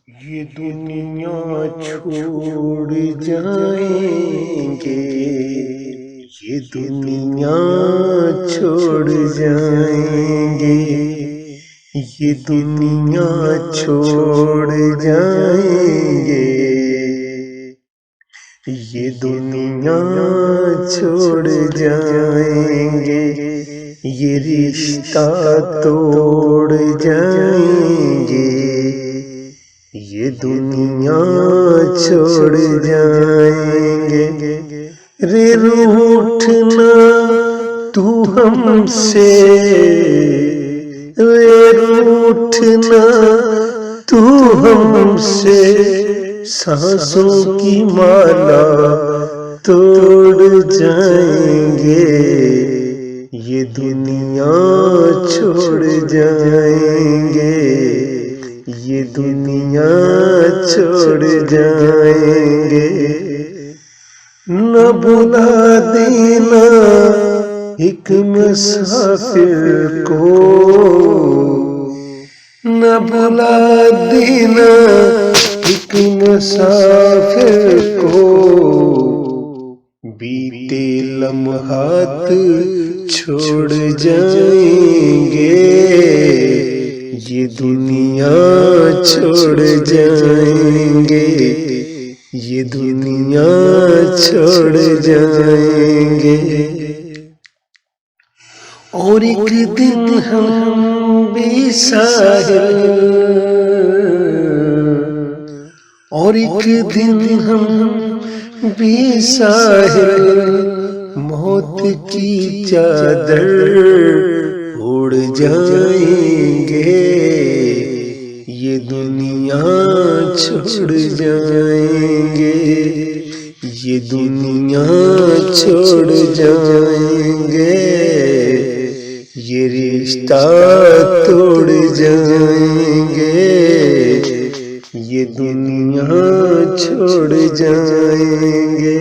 ये दुनिया छोड़ जाएंगे, ये दुनिया छोड़ जाएंगे, ये दुनिया छोड़ जाएंगे, ये दुनिया छोड़ जाएंगे, ये रिश्ता तोड़ जाएंगे, ये दुनिया छोड़ जाएंगे। रे रूठना तू हमसे, रे रूठना तू हमसे, सांसों की माला तोड़ जाएंगे, ये दुनिया छोड़ जाएंगे, ये दुनिया छोड़ जाएंगे। न बुला देना एक मुसाफिर को, न बुला देना एक मुसाफिर को, बीते लम्हात छोड़ जाएंगे, ये दुनिया छोड़ जाएंगे, ये दुनिया छोड़ जाएंगे। और एक दिन हम भी साहिल, और एक दिन हम भी साहिल, मौत की चादर उड़ जाएंगे, ये दुनिया छोड़ जाएंगे, ये दुनिया छोड़ जाएंगे, ये रिश्ता तोड़ जाएंगे, ये दुनिया छोड़ जाएंगे,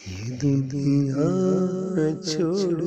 ये दुनिया छोड़